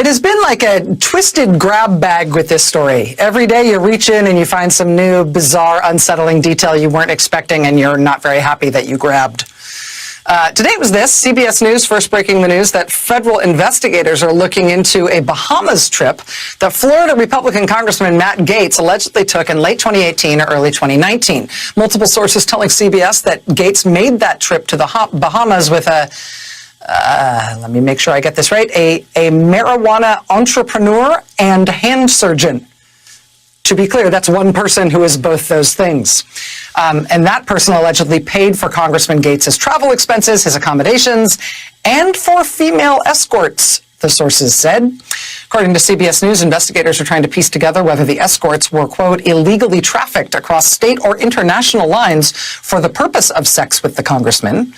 It has been like a twisted grab bag with this story. Every day you reach in and you find some new, bizarre, unsettling detail you weren't expecting, and you're not very happy that you grabbed. Today it was this. CBS News first breaking the news that federal investigators are looking into a Bahamas trip that Florida Republican Congressman Matt Gaetz allegedly took in late 2018 or early 2019. Multiple sources telling CBS that Gaetz made that trip to the Bahamas with let me make sure I get this right, a marijuana entrepreneur and hand surgeon. To be clear, that's one person who is both those things. And that person allegedly paid for Congressman Gaetz' travel expenses, his accommodations, and for female escorts, the sources said. According to CBS News, investigators are trying to piece together whether the escorts were, quote, illegally trafficked across state or international lines for the purpose of sex with the congressman.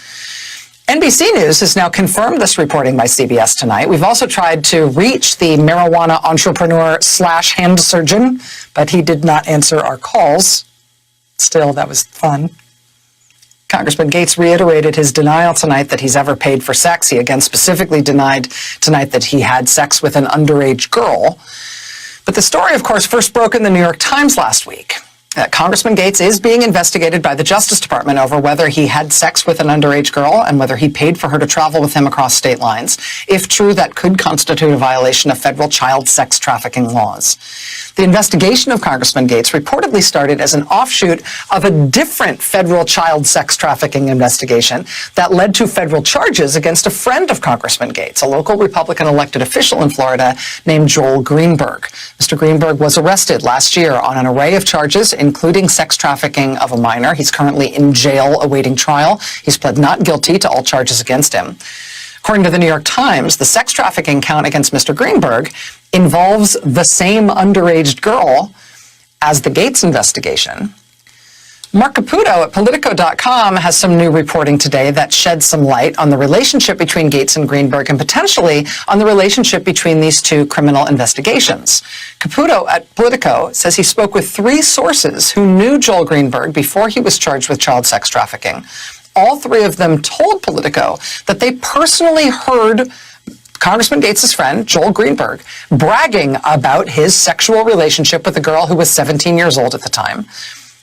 NBC News has now confirmed this reporting by CBS tonight. We've also tried to reach the marijuana entrepreneur / hand surgeon, but he did not answer our calls. Still, that was fun. Congressman Gaetz reiterated his denial tonight that he's ever paid for sex. He again specifically denied tonight that he had sex with an underage girl. But the story, of course, first broke in the New York Times last week. Congressman Gaetz is being investigated by the Justice Department over whether he had sex with an underage girl and whether he paid for her to travel with him across state lines. If true, that could constitute a violation of federal child sex trafficking laws. The investigation of Congressman Gaetz reportedly started as an offshoot of a different federal child sex trafficking investigation that led to federal charges against a friend of Congressman Gaetz, a local Republican elected official in Florida named Joel Greenberg. Mr. Greenberg was arrested last year on an array of charges, including sex trafficking of a minor. He's currently in jail awaiting trial. He's pled not guilty to all charges against him. According to the New York Times, the sex trafficking count against Mr. Greenberg involves the same underage girl as the Gaetz investigation. Mark Caputo at Politico.com has some new reporting today that sheds some light on the relationship between Gaetz and Greenberg and potentially on the relationship between these two criminal investigations. Caputo at Politico says he spoke with 3 sources who knew Joel Greenberg before he was charged with child sex trafficking. All 3 of them told Politico that they personally heard Congressman Gaetz' friend, Joel Greenberg, bragging about his sexual relationship with a girl who was 17 years old at the time.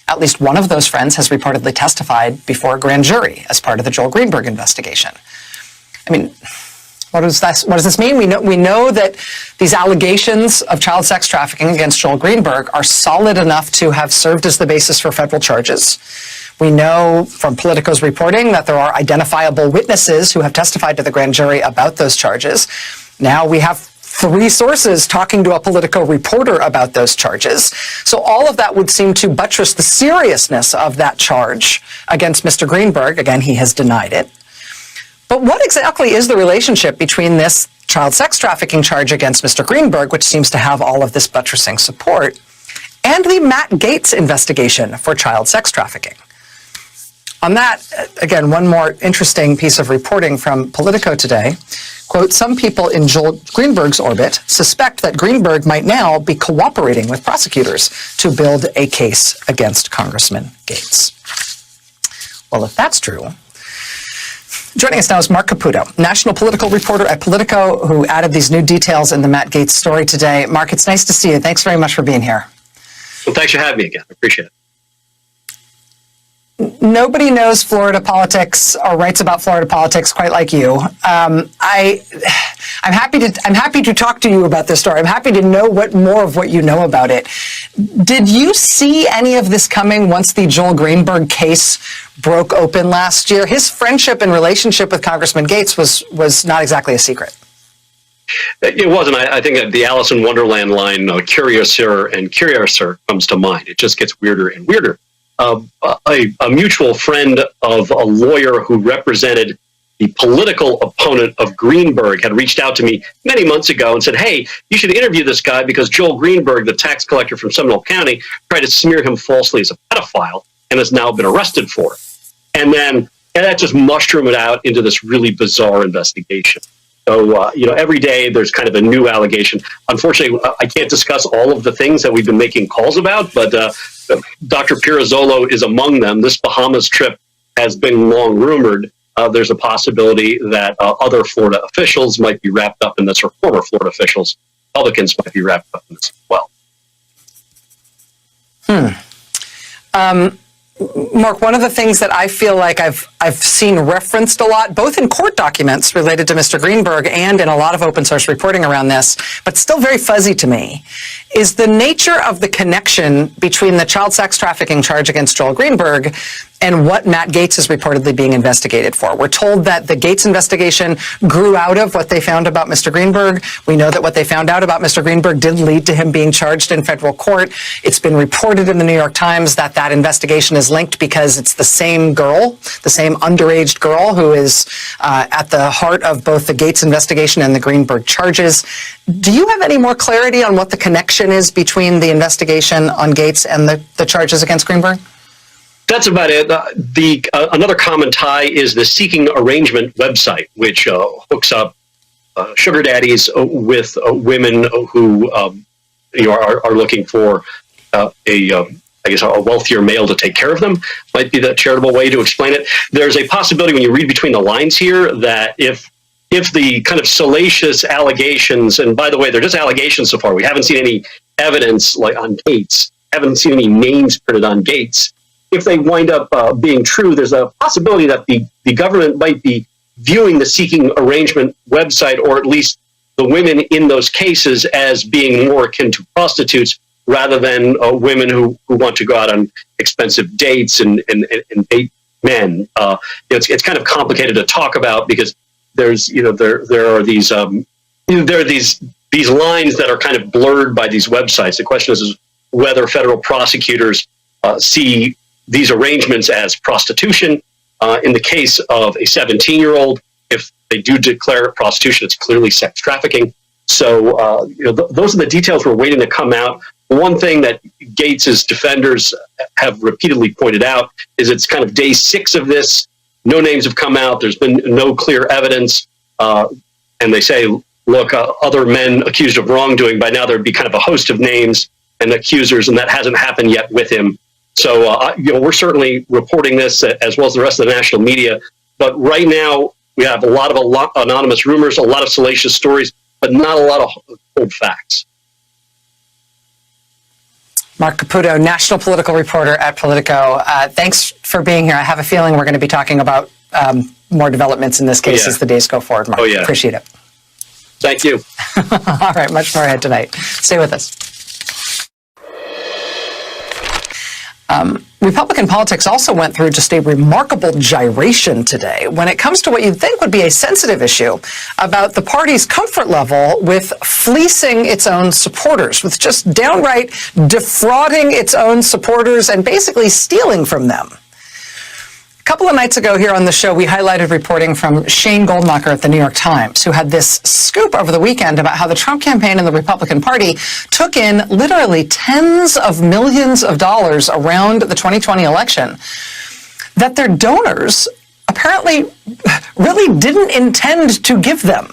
At least one of those friends has reportedly testified before a grand jury as part of the Joel Greenberg investigation. I mean, what does this mean? We know that these allegations of child sex trafficking against Joel Greenberg are solid enough to have served as the basis for federal charges. We know from Politico's reporting that there are identifiable witnesses who have testified to the grand jury about those charges. Now we have 3 sources talking to a Politico reporter about those charges. So all of that would seem to buttress the seriousness of that charge against Mr. Greenberg. Again, he has denied it. But what exactly is the relationship between this child sex trafficking charge against Mr. Greenberg, which seems to have all of this buttressing support, and the Matt Gaetz investigation for child sex trafficking? On that, again, one more interesting piece of reporting from Politico today. Quote, some people in Joel Greenberg's orbit suspect that Greenberg might now be cooperating with prosecutors to build a case against Congressman Gaetz. Well, if that's true, joining us now is Mark Caputo, national political reporter at Politico, who added these new details in the Matt Gaetz story today. Mark, it's nice to see you. Thanks very much for being here. Well, thanks for having me again. I appreciate it. Nobody knows Florida politics or writes about Florida politics quite like you. I'm happy to talk to you about this story. I'm happy to know more of what you know about it. Did you see any of this coming once the Joel Greenberg case broke open last year? His friendship and relationship with Congressman Gaetz was not exactly a secret. It wasn't. I think that the Alice in Wonderland line, curiouser and curiouser, comes to mind. It just gets weirder and weirder. A mutual friend of a lawyer who represented the political opponent of Greenberg had reached out to me many months ago and said, hey, you should interview this guy because Joel Greenberg, the tax collector from Seminole County, tried to smear him falsely as a pedophile and has now been arrested for it. And that just mushroomed out into this really bizarre investigation. So, every day there's kind of a new allegation. Unfortunately, I can't discuss all of the things that we've been making calls about, but Dr. Pirazzolo is among them. This Bahamas trip has been long rumored. there's a possibility that other Florida officials might be wrapped up in this, or former Florida officials, Republicans might be wrapped up in this as well. Mark, one of the things that I feel like I've seen referenced a lot, both in court documents related to Mr. Greenberg and in a lot of open source reporting around this, but still very fuzzy to me, is the nature of the connection between the child sex trafficking charge against Joel Greenberg and what Matt Gaetz is reportedly being investigated for. We're told that the Gaetz investigation grew out of what they found about Mr. Greenberg. We know that what they found out about Mr. Greenberg did lead to him being charged in federal court. It's been reported in the New York Times that that investigation is linked because it's the same girl, the same underage girl who is at the heart of both the Gaetz investigation and the Greenberg charges. Do you have any more clarity on what the connection is between the investigation on Gaetz and the charges against Greenberg? That's about it. Another common tie is the Seeking Arrangement website, which hooks up sugar daddies with women who are looking for a wealthier male to take care of them. Might be the charitable way to explain it. There's a possibility when you read between the lines here that if the kind of salacious allegations, and by the way, they're just allegations so far. We haven't seen any evidence like on Gaetz. Haven't seen any names printed on Gaetz. If they wind up being true, there's a possibility that the government might be viewing the Seeking Arrangement website, or at least the women in those cases, as being more akin to prostitutes rather than women who want to go out on expensive dates and date men. It's kind of complicated to talk about because there's there are these lines that are kind of blurred by these websites. The question is whether federal prosecutors see these arrangements as prostitution. In the case of a 17-year-old, if they do declare it prostitution, it's clearly sex trafficking. So those are the details we're waiting to come out. One thing that Gaetz's defenders have repeatedly pointed out is it's kind of day 6 of this. No names have come out. There's been no clear evidence. And they say, look, other men accused of wrongdoing, by now there'd be kind of a host of names and accusers, and that hasn't happened yet with him. So, we're certainly reporting this as well as the rest of the national media. But right now, we have a lot of anonymous rumors, a lot of salacious stories, but not a lot of cold facts. Mark Caputo, national political reporter at Politico. Thanks for being here. I have a feeling we're going to be talking about more developments in this case as the days go forward, Mark. Appreciate it. Thank you. All right, much more ahead tonight. Stay with us. Republican politics also went through just a remarkable gyration today when it comes to what you'd think would be a sensitive issue about the party's comfort level with fleecing its own supporters, with just downright defrauding its own supporters and basically stealing from them. A couple of nights ago here on the show, we highlighted reporting from Shane Goldmacher at the New York Times, who had this scoop over the weekend about how the Trump campaign and the Republican Party took in literally tens of millions of dollars around the 2020 election that their donors apparently really didn't intend to give them.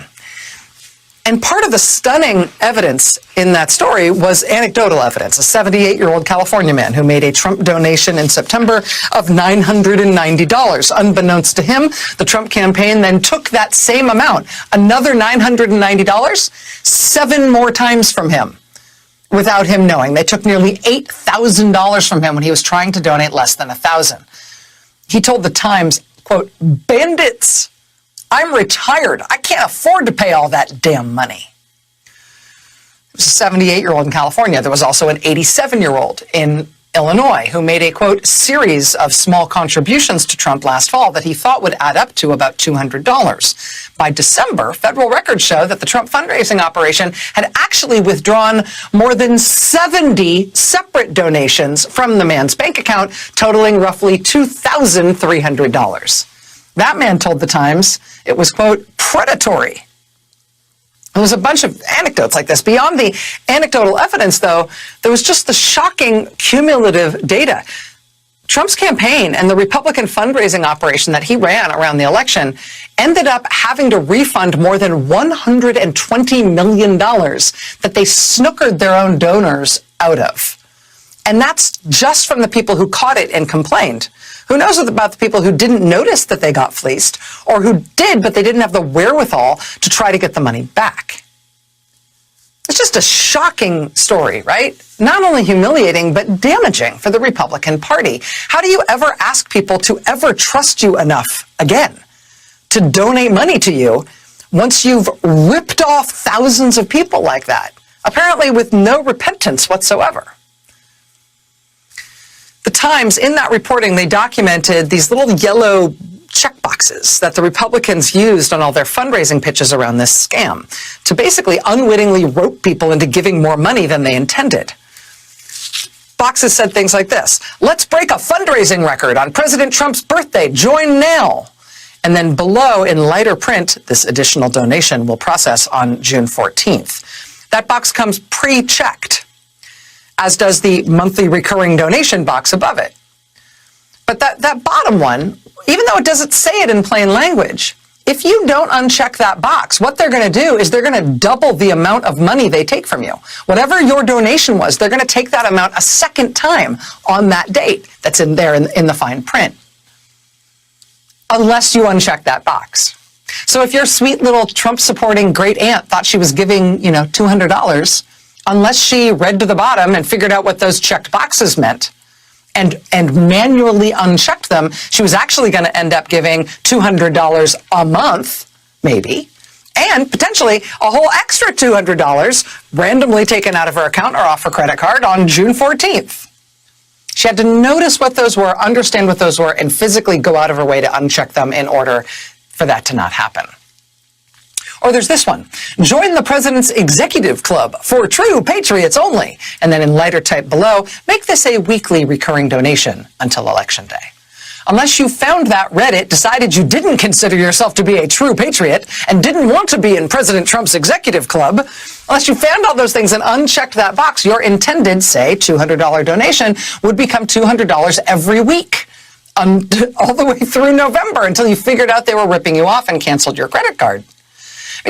And part of the stunning evidence in that story was anecdotal evidence. A 78-year-old California man who made a Trump donation in September of $990. Unbeknownst to him, the Trump campaign then took that same amount, another $990, 7 more times from him without him knowing. They took nearly $8,000 from him when he was trying to donate less than $1,000. He told the Times, quote, "Bandits. I'm retired. I can't afford to pay all that damn money." It was a 78-year-old in California. There was also an 87-year-old in Illinois who made a, quote, series of small contributions to Trump last fall that he thought would add up to about $200. By December, federal records show that the Trump fundraising operation had actually withdrawn more than 70 separate donations from the man's bank account, totaling roughly $2,300. That man told the Times it was, quote, predatory. There was a bunch of anecdotes like this. Beyond the anecdotal evidence, though, there was just the shocking cumulative data. Trump's campaign and the Republican fundraising operation that he ran around the election ended up having to refund more than $120 million that they snookered their own donors out of. And that's just from the people who caught it and complained. Who knows about the people who didn't notice that they got fleeced, or who did, but they didn't have the wherewithal to try to get the money back? It's just a shocking story, right? Not only humiliating, but damaging for the Republican Party. How do you ever ask people to ever trust you enough again to donate money to you once you've ripped off thousands of people like that, apparently with no repentance whatsoever? The Times, in that reporting, they documented these little yellow check boxes that the Republicans used on all their fundraising pitches around this scam to basically unwittingly rope people into giving more money than they intended. Boxes said things like this: "Let's break a fundraising record on President Trump's birthday. Join now." And then below, in lighter print, "This additional donation will process on June 14th. That box comes pre-checked, as does the monthly recurring donation box above it. But that bottom one, even though it doesn't say it in plain language, if you don't uncheck that box, what they're going to do is they're going to double the amount of money they take from you. Whatever your donation was, they're going to take that amount a second time on that date that's in there in the fine print, unless you uncheck that box. So if your sweet little Trump-supporting great aunt thought she was giving, $200, unless she read to the bottom and figured out what those checked boxes meant, and manually unchecked them, she was actually going to end up giving $200 a month, maybe, and potentially a whole extra $200 randomly taken out of her account or off her credit card on June 14th. She had to notice what those were, understand what those were, and physically go out of her way to uncheck them in order for that to not happen. Or there's this one: "Join the President's Executive Club for true patriots only." And then in lighter type below, "Make this a weekly recurring donation until Election Day." Unless you found that, read it, decided you didn't consider yourself to be a true patriot, and didn't want to be in President Trump's Executive Club, unless you found all those things and unchecked that box, your intended, say, $200 donation would become $200 every week, all the way through November, until you figured out they were ripping you off and canceled your credit card.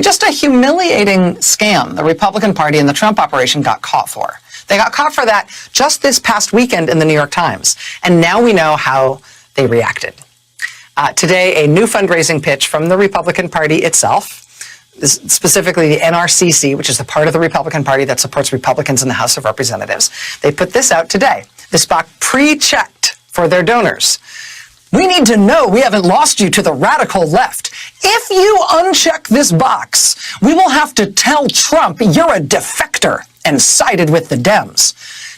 Just a humiliating scam the Republican Party and the Trump operation got caught for. They got caught for that just this past weekend in the New York Times. And now we know how they reacted. Today, a new fundraising pitch from the Republican Party itself, specifically the NRCC, which is the part of the Republican Party that supports Republicans in the House of Representatives. They put this out today. This box pre-checked for their donors. "We need to know we haven't lost you to the radical left. If you uncheck this box, we will have to tell Trump you're a defector and sided with the Dems.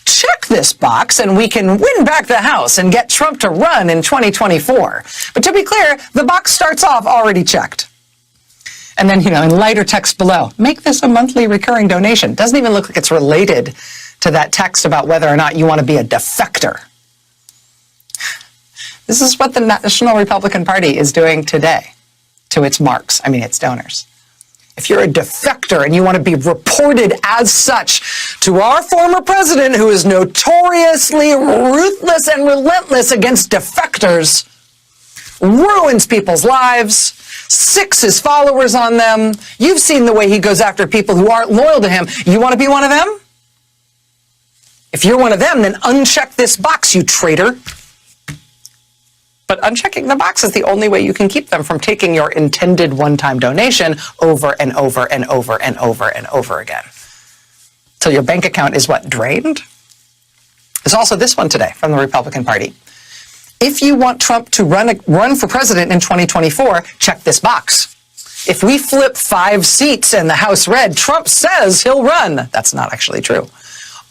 Check this box and we can win back the House and get Trump to run in 2024. But to be clear, the box starts off already checked. And then, in lighter text below, "Make this a monthly recurring donation." Doesn't even look like it's related to that text about whether or not you want to be a defector. This is what the National Republican Party is doing today to its its donors. If you're a defector and you want to be reported as such to our former president, who is notoriously ruthless and relentless against defectors, ruins people's lives, sicks his followers on them. You've seen the way he goes after people who aren't loyal to him. You want to be one of them? If you're one of them, then uncheck this box, you traitor. But unchecking the box is the only way you can keep them from taking your intended one-time donation over and over and over and over and over again. Till your bank account is drained? There's also this one today from the Republican Party. If you want Trump to run for president in 2024, check this box. If we flip 5 seats and the House red, Trump says he'll run. That's not actually true.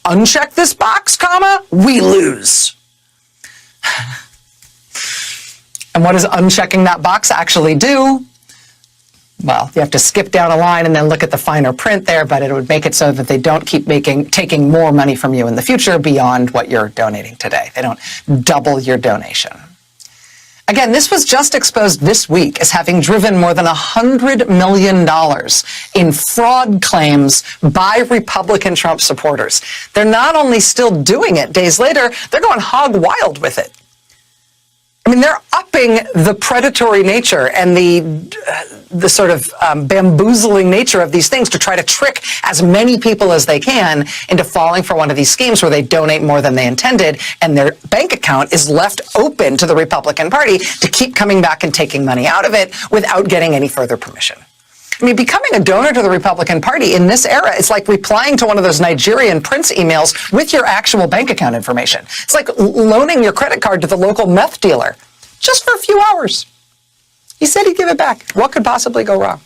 Uncheck this box, we lose. And what does unchecking that box actually do? Well, you have to skip down a line and then look at the finer print there, but it would make it so that they don't keep taking more money from you in the future beyond what you're donating today. They don't double your donation. Again, this was just exposed this week as having driven more than $100 million in fraud claims by Republican Trump supporters. They're not only still doing it days later, they're going hog wild with it. I mean, they're upping the predatory nature and the sort of bamboozling nature of these things to try to trick as many people as they can into falling for one of these schemes where they donate more than they intended and their bank account is left open to the Republican Party to keep coming back and taking money out of it without getting any further permission. I mean, becoming a donor to the Republican Party in this era is like replying to one of those Nigerian prince emails with your actual bank account information. It's like loaning your credit card to the local meth dealer just for a few hours. He said he'd give it back. What could possibly go wrong?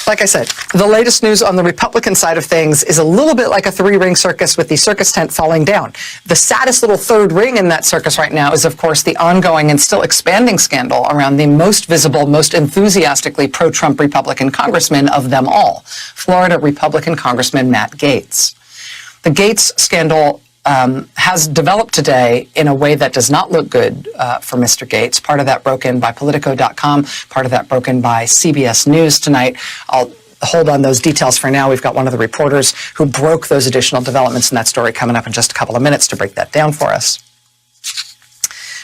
Like I said, the latest news on the Republican side of things is a little bit like a three-ring circus with the circus tent falling down. The saddest little third ring in that circus right now is, of course, the ongoing and still expanding scandal around the most visible, most enthusiastically pro-Trump Republican congressman of them all, Florida Republican Congressman Matt Gaetz. The Gaetz scandal has developed today in a way that does not look good for Mr. Gaetz. Part of that broken by Politico.com, part of that broken by CBS News tonight. I'll hold on those details for now. We've got one of the reporters who broke those additional developments in that story coming up in just a couple of minutes to break that down for us.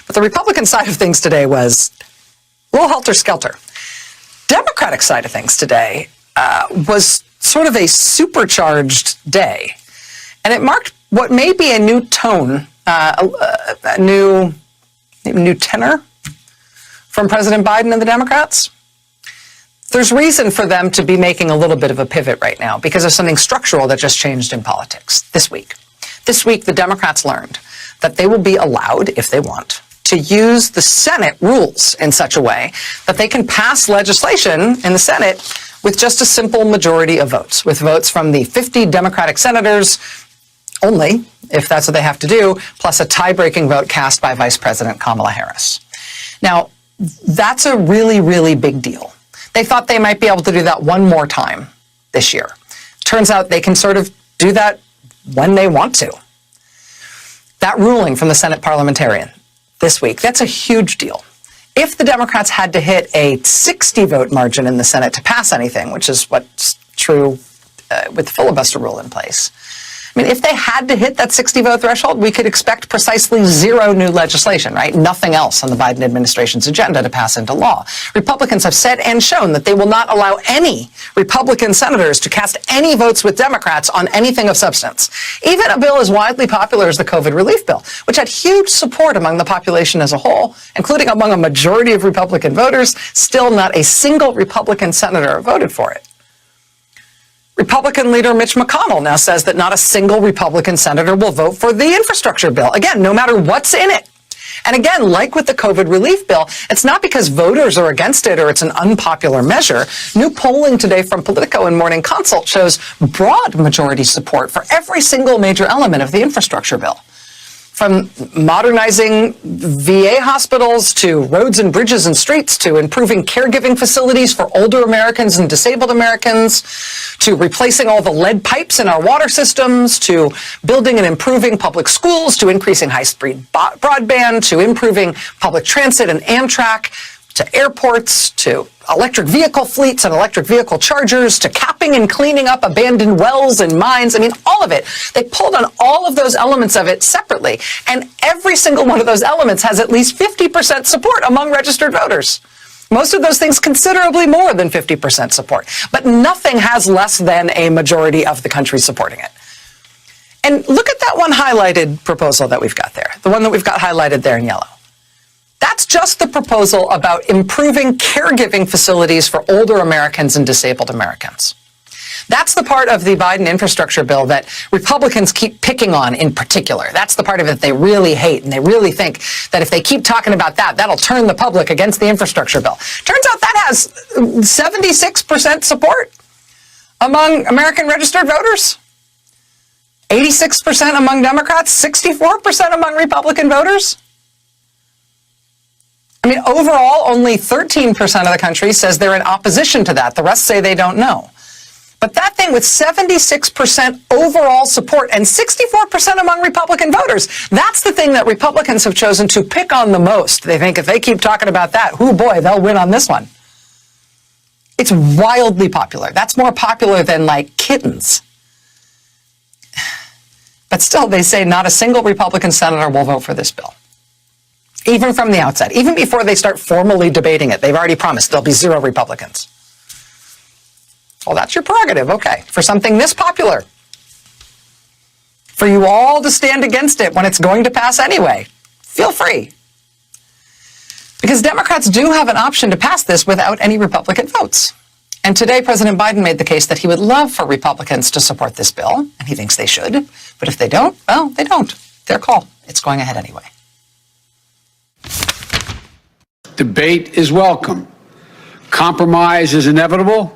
But the Republican side of things today was a little helter-skelter. Democratic side of things today was sort of a supercharged day. And it marked what may be a new tone, a new tenor from President Biden and the Democrats. There's reason for them to be making a little bit of a pivot right now because of something structural that just changed in politics this week. This week, the Democrats learned that they will be allowed, if they want, to use the Senate rules in such a way that they can pass legislation in the Senate with just a simple majority of votes, with votes from the 50 Democratic senators only, if that's what they have to do, plus a tie-breaking vote cast by Vice President Kamala Harris. Now, that's a really, really big deal. They thought they might be able to do that one more time this year. Turns out they can sort of do that when they want to. That ruling from the Senate parliamentarian this week, that's a huge deal. If the Democrats had to hit a 60-vote margin in the Senate to pass anything, which is what's true with the filibuster rule in place, I mean, if they had to hit that 60-vote threshold, we could expect precisely zero new legislation, right? Nothing else on the Biden administration's agenda to pass into law. Republicans have said and shown that they will not allow any Republican senators to cast any votes with Democrats on anything of substance. Even a bill as widely popular as the COVID relief bill, which had huge support among the population as a whole, including among a majority of Republican voters, still not a single Republican senator voted for it. Republican leader Mitch McConnell now says that not a single Republican senator will vote for the infrastructure bill. Again, no matter what's in it. And again, like with the COVID relief bill, it's not because voters are against it or it's an unpopular measure. New polling today from Politico and Morning Consult shows broad majority support for every single major element of the infrastructure bill. From modernizing VA hospitals to roads and bridges and streets to improving caregiving facilities for older Americans and disabled Americans to replacing all the lead pipes in our water systems to building and improving public schools to increasing high-speed broadband to improving public transit and Amtrak to airports to electric vehicle fleets and electric vehicle chargers to capping and cleaning up abandoned wells and mines. I mean, all of it. They pulled on all of those elements of it separately. And every single one of those elements has at least 50% support among registered voters. Most of those things considerably more than 50% support. But nothing has less than a majority of the country supporting it. And look at that one highlighted proposal that we've got there, the one that we've got highlighted there in yellow. That's just the proposal about improving caregiving facilities for older Americans and disabled Americans. That's the part of the Biden infrastructure bill that Republicans keep picking on in particular. That's the part of it they really hate, and they really think that if they keep talking about that, that'll turn the public against the infrastructure bill. Turns out that has 76% support among American registered voters, 86% among Democrats, 64% among Republican voters. I mean, overall, only 13% of the country says they're in opposition to that. The rest say they don't know. But that thing with 76% overall support and 64% among Republican voters, that's the thing that Republicans have chosen to pick on the most. They think if they keep talking about that, oh boy, they'll win on this one. It's wildly popular. That's more popular than, like, kittens. But still, they say not a single Republican senator will vote for this bill. Even from the outset, even before they start formally debating it, they've already promised there'll be 0 Republicans. Well, that's your prerogative, okay. For something this popular, for you all to stand against it when it's going to pass anyway, feel free. Because Democrats do have an option to pass this without any Republican votes. And today, President Biden made the case that he would love for Republicans to support this bill, and he thinks they should. But if they don't, well, they don't. Their call. It's going ahead anyway. Debate is welcome. Compromise is inevitable.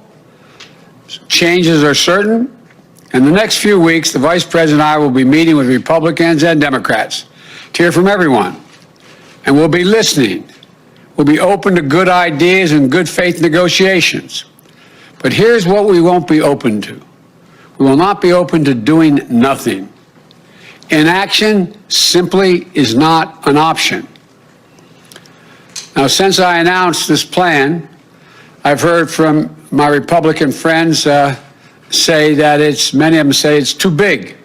Changes are certain. In the next few weeks, the Vice President and I will be meeting with Republicans and Democrats to hear from everyone. And we'll be listening. We'll be open to good ideas and good faith negotiations. But here's what we won't be open to. We will not be open to doing nothing. Inaction simply is not an option. Now, since I announced this plan, I've heard from my Republican friends say that many of them say it's too big.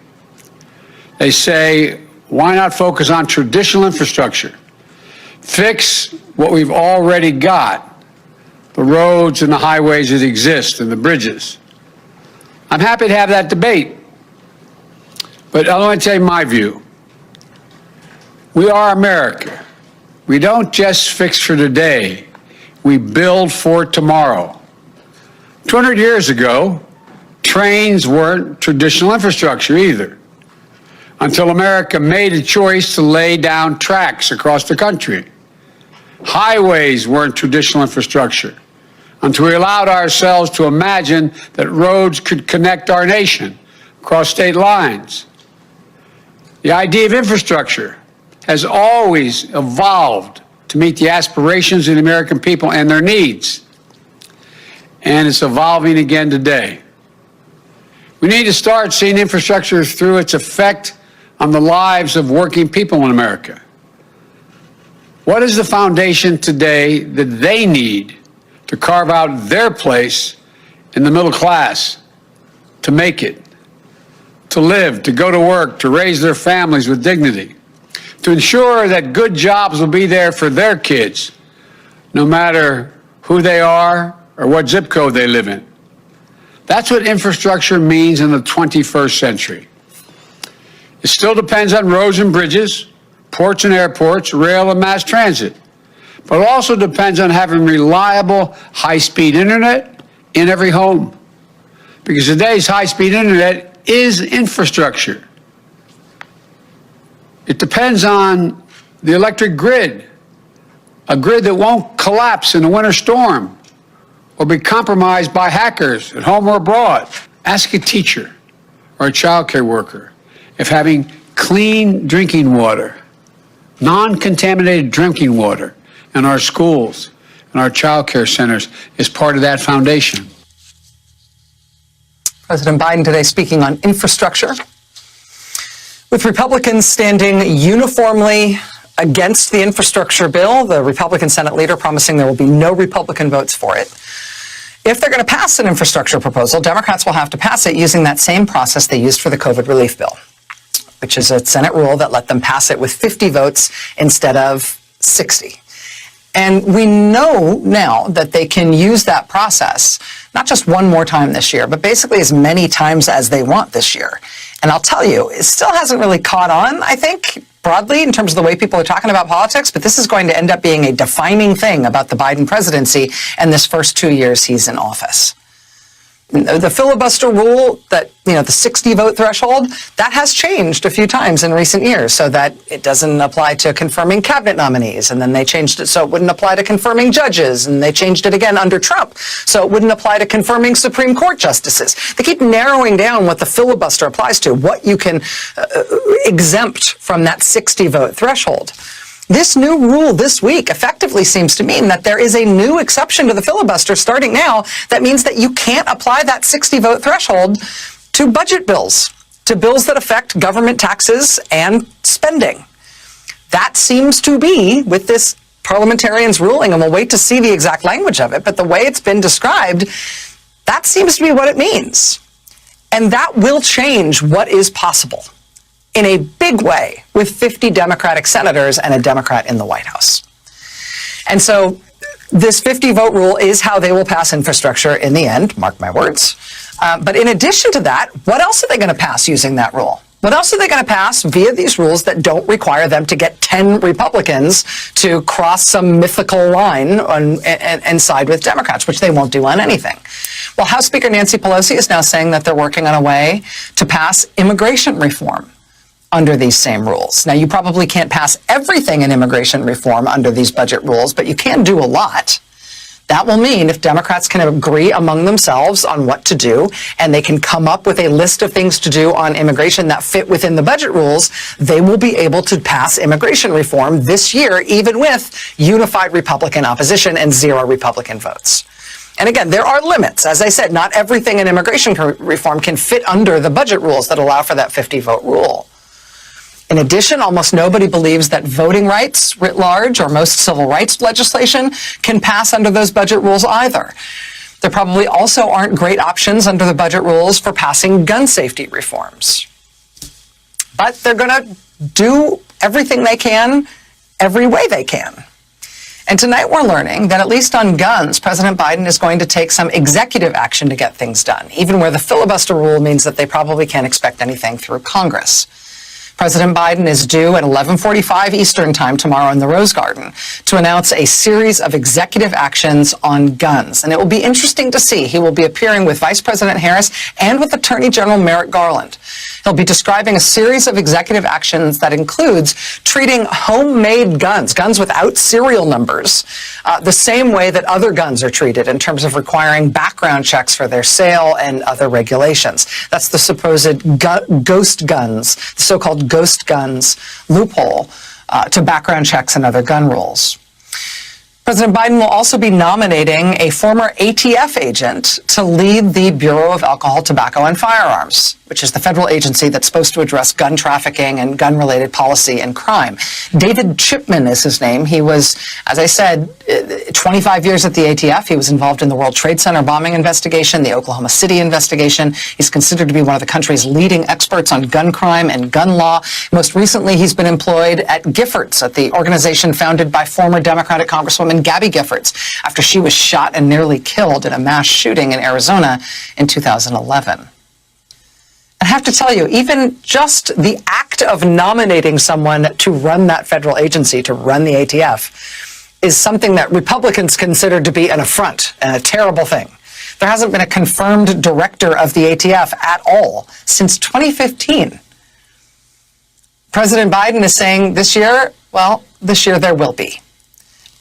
They say, why not focus on traditional infrastructure? Fix what we've already got, the roads and the highways that exist and the bridges. I'm happy to have that debate, but I want to tell you my view. We are America. We don't just fix for today. We build for tomorrow. 200 years ago, trains weren't traditional infrastructure either, until America made a choice to lay down tracks across the country. Highways weren't traditional infrastructure until we allowed ourselves to imagine that roads could connect our nation across state lines. The idea of infrastructure has always evolved to meet the aspirations of the American people and their needs. And it's evolving again today. We need to start seeing infrastructure through its effect on the lives of working people in America. What is the foundation today that they need to carve out their place in the middle class, to make it, to live, to go to work, to raise their families with dignity, to ensure that good jobs will be there for their kids, no matter who they are or what zip code they live in? That's what infrastructure means in the 21st century. It still depends on roads and bridges, ports and airports, rail and mass transit. But it also depends on having reliable, high-speed internet in every home. Because today's high-speed internet is infrastructure. It depends on the electric grid, a grid that won't collapse in a winter storm or be compromised by hackers at home or abroad. Ask a teacher or a child care worker if having clean drinking water, non-contaminated drinking water in our schools and our child care centers is part of that foundation. President Biden today speaking on infrastructure, with Republicans standing uniformly against the infrastructure bill, the Republican Senate leader promising there will be no Republican votes for it. If they're going to pass an infrastructure proposal, Democrats will have to pass it using that same process they used for the COVID relief bill, which is a Senate rule that let them pass it with 50 votes instead of 60. And we know now that they can use that process, not just one more time this year, but basically as many times as they want this year. And I'll tell you, it still hasn't really caught on, I think, broadly in terms of the way people are talking about politics, but this is going to end up being a defining thing about the Biden presidency and this first 2 years he's in office. The filibuster rule, that, the 60 vote threshold, that has changed a few times in recent years so that it doesn't apply to confirming cabinet nominees. And then they changed it so it wouldn't apply to confirming judges. And they changed it again under Trump so it wouldn't apply to confirming Supreme Court justices. They keep narrowing down what the filibuster applies to, what you can exempt from that 60 vote threshold. This new rule this week effectively seems to mean that there is a new exception to the filibuster starting now that means that you can't apply that 60 vote threshold to budget bills, to bills that affect government taxes and spending. That seems to be, with this parliamentarian's ruling, and we'll wait to see the exact language of it, but the way it's been described, that seems to be what it means. And that will change what is possible. in a big way with 50 Democratic senators and a Democrat in the White House. And so this 50-vote rule is how they will pass infrastructure in the end, mark my words. But in addition to that, what else are they going to pass using that rule? What else are they going to pass via these rules that don't require them to get 10 Republicans to cross some mythical line and side with Democrats, which they won't do on anything? Well, House Speaker Nancy Pelosi is now saying that they're working on a way to pass immigration reform under these same rules. Now, you probably can't pass everything in immigration reform under these budget rules, but you can do a lot. That will mean if Democrats can agree among themselves on what to do, and they can come up with a list of things to do on immigration that fit within the budget rules, they will be able to pass immigration reform this year, even with unified Republican opposition and 0 Republican votes. And again, there are limits. As I said, not everything in immigration reform can fit under the budget rules that allow for that 50-vote rule. In addition, almost nobody believes that voting rights writ large or most civil rights legislation can pass under those budget rules either. There probably also aren't great options under the budget rules for passing gun safety reforms. But they're going to do everything they can, every way they can. And tonight we're learning that at least on guns, President Biden is going to take some executive action to get things done, even where the filibuster rule means that they probably can't expect anything through Congress. President Biden is due at 11:45 Eastern Time tomorrow in the Rose Garden to announce a series of executive actions on guns. And it will be interesting to see. He will be appearing with Vice President Harris and with Attorney General Merrick Garland. He'll be describing a series of executive actions that includes treating homemade guns, guns without serial numbers, the same way that other guns are treated in terms of requiring background checks for their sale and other regulations. That's the supposed ghost guns, the so-called ghost guns loophole to background checks and other gun rules. President Biden will also be nominating a former ATF agent to lead the Bureau of Alcohol, Tobacco, and Firearms, which is the federal agency that's supposed to address gun trafficking and gun-related policy and crime. David Chipman is his name. He was, as I said, 25 years at the ATF. He was involved in the World Trade Center bombing investigation, the Oklahoma City investigation. He's considered to be one of the country's leading experts on gun crime and gun law. Most recently, he's been employed at Giffords, at the organization founded by former Democratic Congresswoman Gabby Giffords, after she was shot and nearly killed in a mass shooting in Arizona in 2011. I have to tell you, even just the act of nominating someone to run that federal agency, to run the ATF, is something that Republicans consider to be an affront and a terrible thing. There hasn't been a confirmed director of the ATF at all since 2015. President Biden is saying this year, well, this year there will be.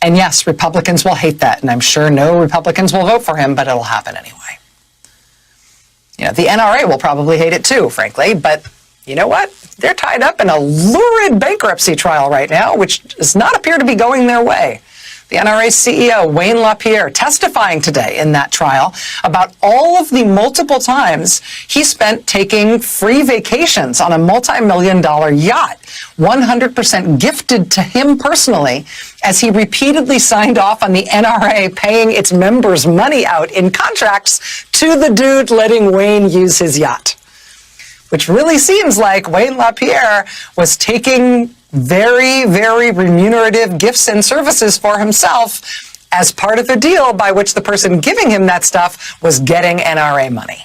And yes, Republicans will hate that, and I'm sure no Republicans will vote for him, but it'll happen anyway. You know, the NRA will probably hate it too, frankly, but you know what? They're tied up in a lurid bankruptcy trial right now, which does not appear to be going their way. The NRA CEO, Wayne LaPierre, testifying today in that trial about all of the multiple times he spent taking free vacations on a multi-million-dollar yacht, 100% gifted to him personally, as he repeatedly signed off on the NRA paying its members money out in contracts to the dude letting Wayne use his yacht. Which really seems like Wayne LaPierre was taking very, very remunerative gifts and services for himself as part of the deal by which the person giving him that stuff was getting NRA money.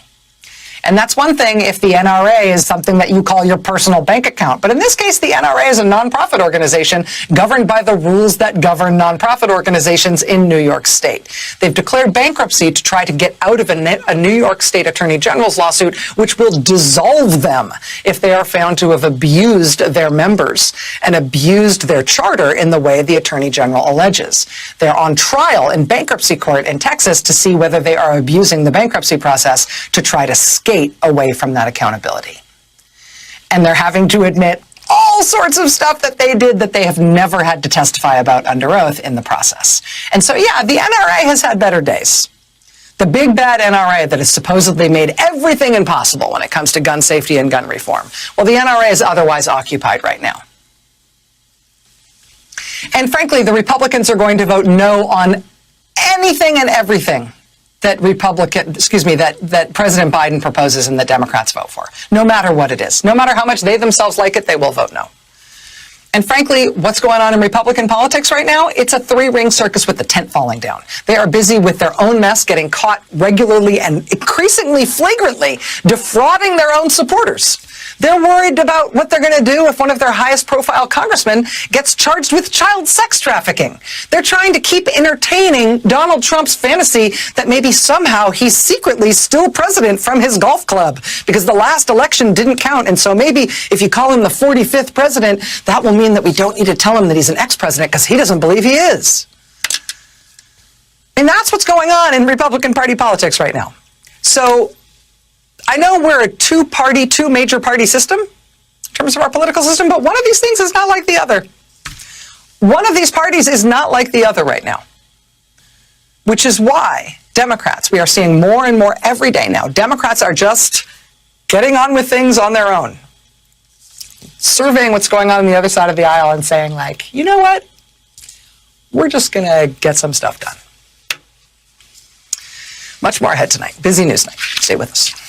And that's one thing if the NRA is something that you call your personal bank account. But in this case, the NRA is a nonprofit organization governed by the rules that govern nonprofit organizations in New York State. They've declared bankruptcy to try to get out of a New York State Attorney General's lawsuit, which will dissolve them if they are found to have abused their members and abused their charter in the way the Attorney General alleges. They're on trial in bankruptcy court in Texas to see whether they are abusing the bankruptcy process to try to skate away from that accountability. And they're having to admit all sorts of stuff that they did that they have never had to testify about under oath in the process. And so, yeah, the NRA has had better days. The big bad NRA that has supposedly made everything impossible when it comes to gun safety and gun reform. Well, the NRA is otherwise occupied right now. And frankly, the Republicans are going to vote no on anything and everything that that President Biden proposes and the Democrats vote for, no matter what it is. No matter how much they themselves like it, they will vote no. And frankly, what's going on in Republican politics right now? It's a three-ring circus with the tent falling down. They are busy with their own mess, getting caught regularly and increasingly flagrantly defrauding their own supporters. They're worried about what they're going to do if one of their highest profile congressmen gets charged with child sex trafficking. They're trying to keep entertaining Donald Trump's fantasy that maybe somehow he's secretly still president from his golf club because the last election didn't count. And so maybe if you call him the 45th president, that will mean that we don't need to tell him that he's an ex-president because he doesn't believe he is. And that's what's going on in Republican Party politics right now. So I know we're a two major party system in terms of our political system, but one of these things is not like the other. One of these parties is not like the other right now, which is why Democrats, we are seeing more and more every day now, Democrats are just getting on with things on their own, surveying what's going on the other side of the aisle and saying, like, you know what? We're just going to get some stuff done. Much more ahead tonight. Busy news night. Stay with us.